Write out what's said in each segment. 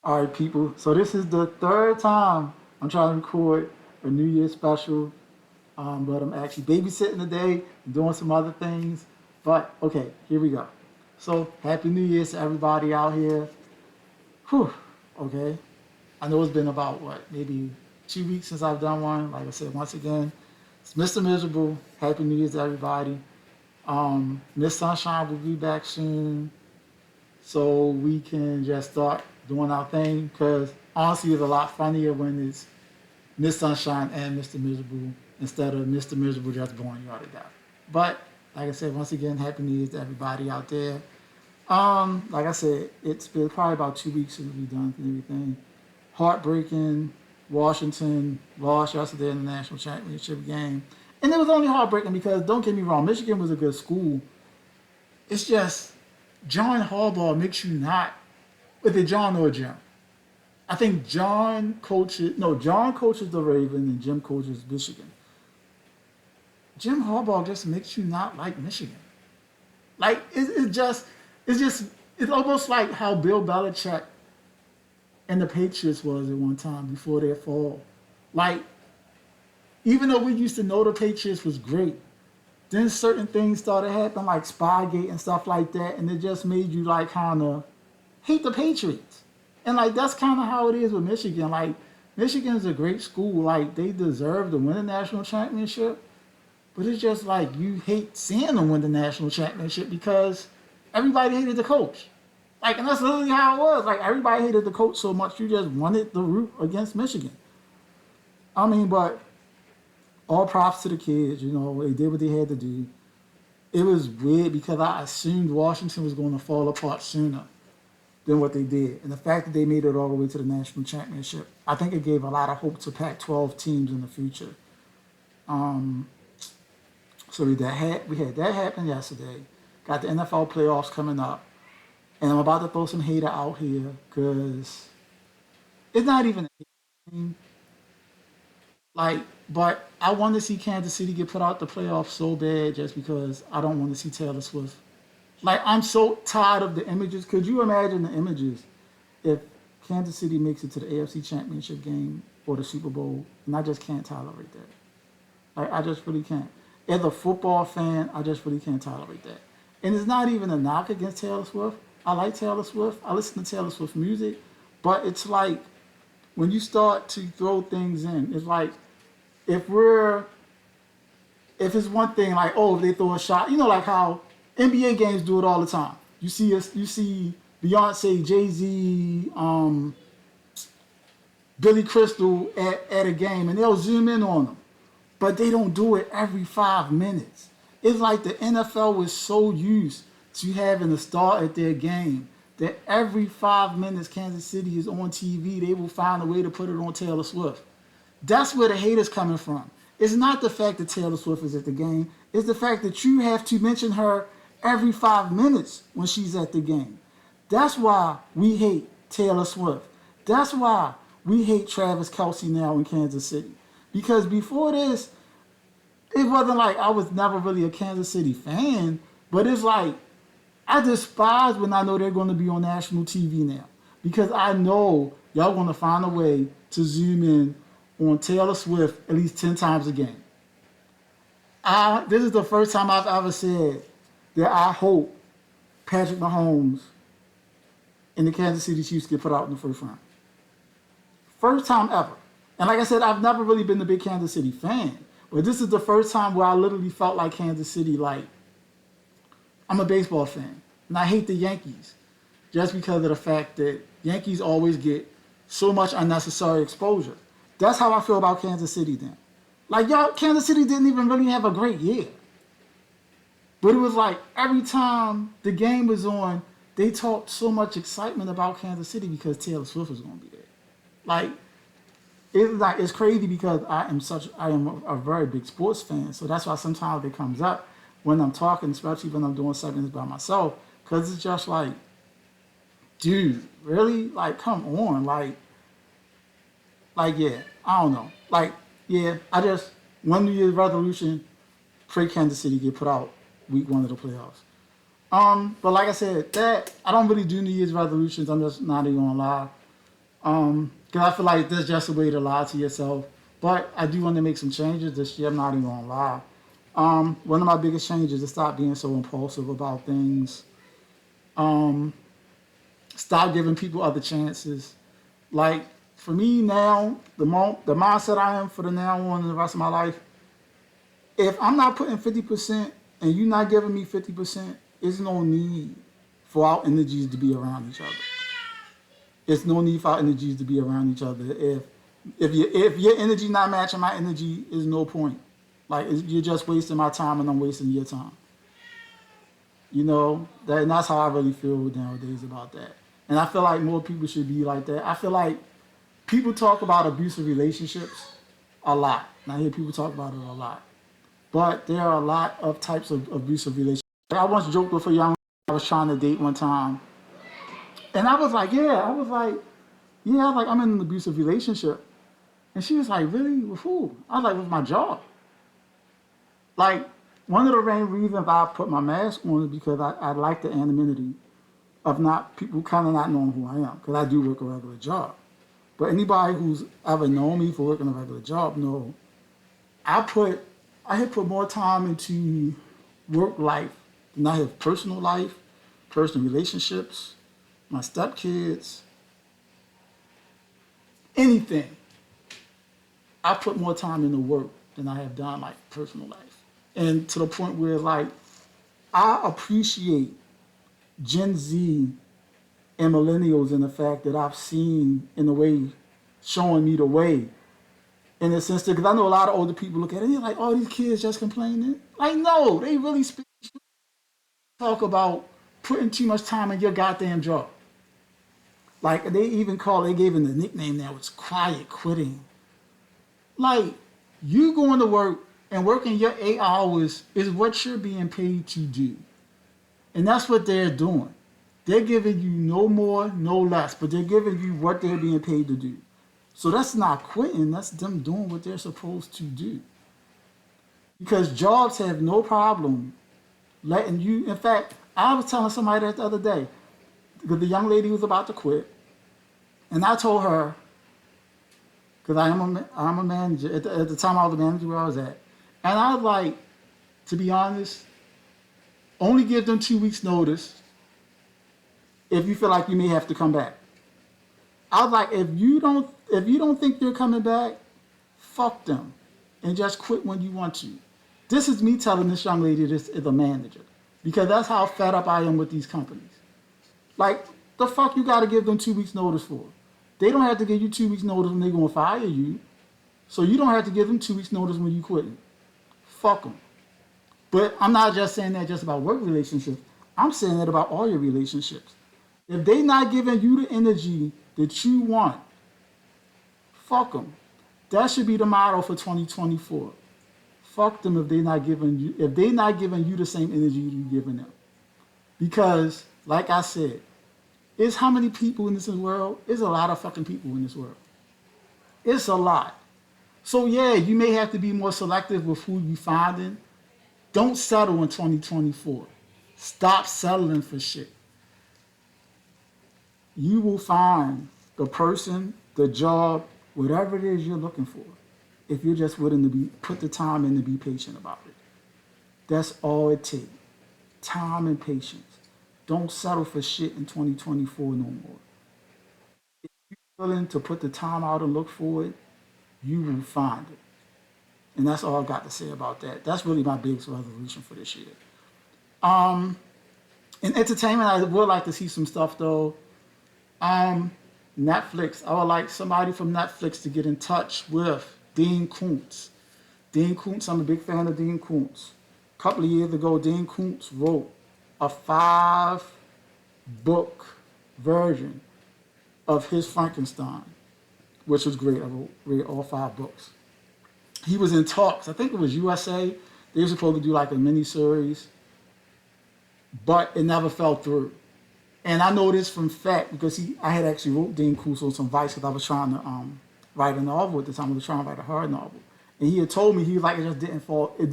All right, people. So this is the third time I'm trying to record a New Year's special, but I'm actually babysitting today, doing some other things. But okay, here we go. So Happy New Year's to everybody out here. Whew. Okay. I know it's been about what, maybe 2 weeks since I've done one. Like I said, once again, it's Mr. Miserable. Happy New Year's to everybody. Miss Sunshine will be back soon, so we can just start doing our thing. Because honestly, it's a lot funnier when it's Miss Sunshine and Mr. Miserable instead of Mr. Miserable just blowing you out of death. But like I said, once again, Happy New Year's to everybody out there. Like I said, it's been probably about 2 weeks since we done and everything. Heartbreaking. Washington lost yesterday in the national championship game, and it was only heartbreaking because don't get me wrong, Michigan was a good school. It's just John Harbaugh makes you not with it John or Jim. I think John coaches the Ravens and Jim coaches Michigan. Jim Harbaugh just makes you not like Michigan. Like it's just it's almost like how Bill Belichick and the Patriots was at one time before their fall. Like even though we used to know the Patriots was great, then certain things started happening like Spygate and stuff like that, and it just made you like kind of hate the Patriots. And like that's kind of how it is with Michigan. Like Michigan is a great school. Like they deserve to win a national championship, but it's just like you hate seeing them win the national championship because everybody hated the coach. Like, and that's literally how it was. Like everybody hated the coach so much, you just wanted the root against Michigan. I mean, but all props to the kids. You know, they did what they had to do. It was weird because I assumed Washington was going to fall apart sooner than what they did. And the fact that they made it all the way to the national championship, I think it gave a lot of hope to Pac-12 teams in the future. Um, so we had that happen yesterday. Got the NFL playoffs coming up. And I'm about to throw some hater out here because it's not even a game. Like, but I want to see Kansas City get put out the playoffs so bad just because I don't want to see Taylor Swift. Like, I'm so tired of the images. Could you imagine the images if Kansas City makes it to the AFC Championship game or the Super Bowl? And I just can't tolerate that. Like, I just really can't. As a football fan, I just really can't tolerate that. And it's not even a knock against Taylor Swift. I like Taylor Swift. I listen to Taylor Swift music. But it's like when you start to throw things in, it's like if we're if it's one thing like if they throw a shot, you know, like how NBA games do it all the time. You see Beyonce, Jay Z, Billy Crystal at a game, and they'll zoom in on them, but they don't do it every 5 minutes. It's like the NFL was so used to having a star at their game that every 5 minutes Kansas City is on TV, they will find a way to put it on Taylor Swift. That's where the hate is coming from. It's not the fact that Taylor Swift is at the game. It's the fact that you have to mention her every 5 minutes when she's at the game. That's why we hate Taylor Swift. That's why we hate Travis Kelsey now in Kansas City. Because before this, it wasn't like I was never really a Kansas City fan, but it's like I despise when I know they're going to be on national TV now. Because I know y'all going to find a way to zoom in on Taylor Swift at least 10 times a game. This is the first time I've ever said that I hope Patrick Mahomes and the Kansas City Chiefs get put out in the first round. First time ever. And like I said, I've never really been a big Kansas City fan. But this is the first time where I literally felt like Kansas City, like, I'm a baseball fan. And I hate the Yankees just because of the fact that Yankees always get so much unnecessary exposure. That's how I feel about Kansas City then. Like, y'all, Kansas City didn't even really have a great year. But it was like every time the game was on, they talked so much excitement about Kansas City because Taylor Swift was going to be there. Like, it's crazy because I am a very big sports fan, so that's why sometimes it comes up when I'm talking, especially when I'm doing segments by myself, because it's just like, dude, really, like, come on, yeah, I don't know, like, yeah, I just one New Year's resolution, pray Kansas City get put out week one of the playoffs. But like I said, that I don't really do New Year's resolutions. I'm just not even gonna lie. Because I feel like that's just a way to lie to yourself. But I do want to make some changes this year. I'm not even gonna lie. One of my biggest changes is to stop being so impulsive about things. Um, Stop giving people other chances. Like for me now, the mindset I am for the now on and the rest of my life, if I'm not putting 50% and you're not giving me 50%, there's no need for our energies to be around each other. It's no need for our energies to be around each other. If your energy not matching my energy, is no point. Like you're just wasting my time and I'm wasting your time. And that's how I really feel nowadays about that. And I feel like more people should be like that. I feel like people talk about abusive relationships a lot. And I hear people talk about it a lot. But there are a lot of types of abusive relationships. I once joked with a young I was trying to date one time. And I was like, I'm in an abusive relationship. And she was like, really? With who? I was like, with my job. Like, one of the main reasons I put my mask on is because I like the anonymity of not people kind of not knowing who I am, because I do work a regular job. But anybody who's ever known me for working a regular job know I have put more time into work life than I have personal life, personal relationships, my stepkids, anything. I put more time into work than I have done like personal life. And to the point where like I appreciate Gen Z and millennials in the fact that I've seen in a way showing me the way. In the sense that, because I know a lot of older people look at it and they're like, oh, these kids just complaining. Like, no, they really talk about putting too much time in your goddamn job. Like, they gave him the nickname now, it's quiet quitting. Like, you going to work and working your 8 hours is what you're being paid to do. And that's what they're doing. They're giving you no more, no less, but they're giving you what they're being paid to do. So that's not quitting, that's them doing what they're supposed to do. Because jobs have no problem letting you, in fact, I was telling somebody that the other day, because the young lady was about to quit, and I told her, because I'm a manager, at the time I was the manager where I was at, and I was like, to be honest, only give them 2 weeks notice if you feel like you may have to come back. I was like, if you don't think you're coming back, fuck them, and just quit when you want to. This is me telling this young lady this as a manager, because that's how fed up I am with these companies. Like, the fuck you got to give them 2 weeks notice for? They don't have to give you 2 weeks notice when they're gonna fire you, so you don't have to give them 2 weeks notice when you quitting. Fuck them. But I'm not just saying that just about work relationships. I'm saying that about all your relationships. If they not giving you the energy that you want, fuck them. That should be the motto for 2024. Fuck them if they not giving you the same energy you giving them. Because, like I said, it's how many people in this world? It's a lot of fucking people in this world. It's a lot. So yeah, you may have to be more selective with who you finding. Don't settle in 2024. Stop settling for shit. You will find the person, the job, whatever it is you're looking for, if you're just willing to put the time in to be patient about it. That's all it takes. Time and patience. Don't settle for shit in 2024 no more. If you're willing to put the time out and look for it, you will find it. And that's all I've got to say about that. That's really my biggest resolution for this year. In entertainment, I would like to see some stuff though. Netflix. I would like somebody from Netflix to get in touch with Dean Koontz. Dean Koontz, I'm a big fan of Dean Koontz. A couple of years ago, Dean Koontz wrote a 5-book version of his Frankenstein, which was great. I read all 5 books. He was in talks. I think it was USA. They were supposed to do like a mini series, but it never fell through. And I know this from fact because I had actually wrote Dean Koontz on some advice because I was trying to write a novel at the time. I was trying to write a horror novel, and he had told me he was like it just didn't fall. It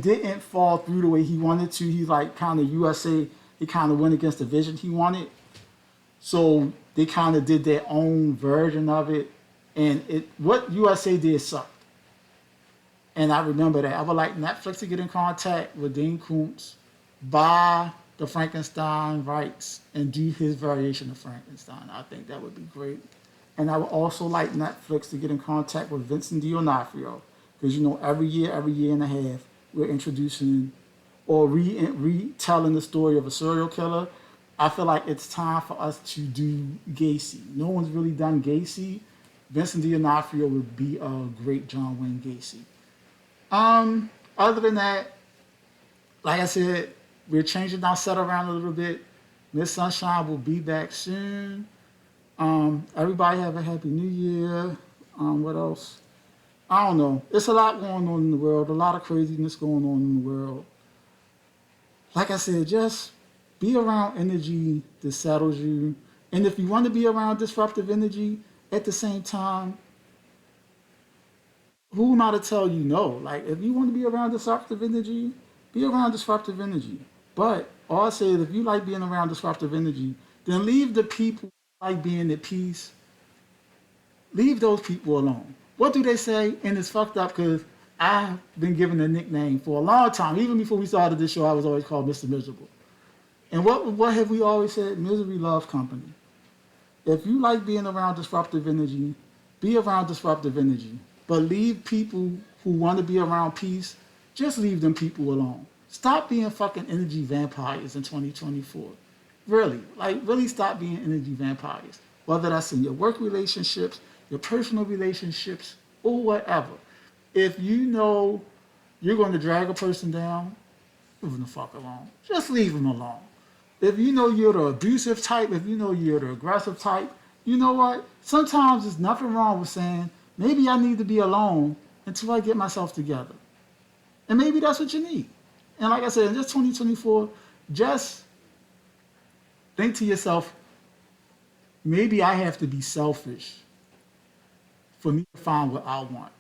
didn't fall through the way he wanted to. He's like kind of USA. He kind of went against the vision he wanted. So they kind of did their own version of it, and it what USA did sucked. And I remember that. I would like Netflix to get in contact with Dean Koontz, buy the Frankenstein rights, and do his variation of Frankenstein. I think that would be great. And I would also like Netflix to get in contact with Vincent D'Onofrio, because every year and a half, we're introducing or retelling the story of a serial killer. I feel like it's time for us to do Gacy. No one's really done Gacy. Vincent D'Onofrio would be a great John Wayne Gacy. Other than that, like I said, we're changing our set around a little bit. Miss Sunshine will be back soon. Everybody have a happy new year. What else? I don't know. It's a lot going on in the world, a lot of craziness going on in the world. Like I said, just be around energy that settles you. And if you want to be around disruptive energy at the same time, who am I to tell you no? Like, if you want to be around disruptive energy, be around disruptive energy. But all I say is, if you like being around disruptive energy, then leave the people who like being at peace, leave those people alone. What do they say? And it's fucked up because I've been given a nickname for a long time. Even before we started this show, I was always called Mr. Miserable. And what have we always said? Misery loves company. If you like being around disruptive energy, be around disruptive energy. But leave people who want to be around peace, just leave them people alone. Stop being fucking energy vampires in 2024. Really, like really stop being energy vampires. Whether that's in your work relationships, your personal relationships, or whatever. If you know you're going to drag a person down, leave them the fuck alone. Just leave them alone. If you know you're the abusive type, if you know you're the aggressive type, you know what? Sometimes there's nothing wrong with saying, maybe I need to be alone until I get myself together. And maybe that's what you need. And like I said, in just 2024, just think to yourself, maybe I have to be selfish for me to find what I want.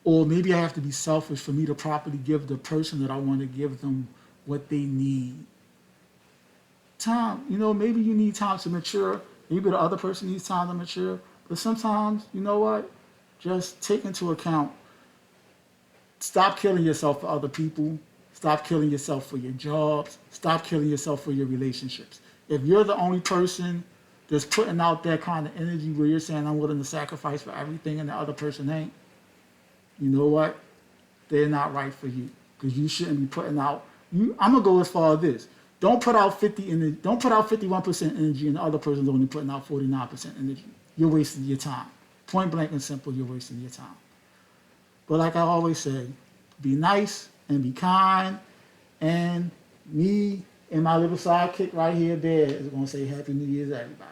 Or maybe I have to be selfish for me to properly give the person that I want to give them what they need. Time, maybe you need time to mature. Maybe the other person needs time to mature. But sometimes, you know what? Just take into account, stop killing yourself for other people. Stop killing yourself for your jobs. Stop killing yourself for your relationships. If you're the only person that's putting out that kind of energy where you're saying, I'm willing to sacrifice for everything and the other person ain't, you know what? They're not right for you. Because you shouldn't be putting out, I'm going to go as far as this. Don't put out 51% energy and the other person's only putting out 49% energy. You're wasting your time. Point blank and simple, you're wasting your time. But like I always say, be nice and be kind. And me and my little sidekick right here, Bear, is going to say Happy New Year's to everybody.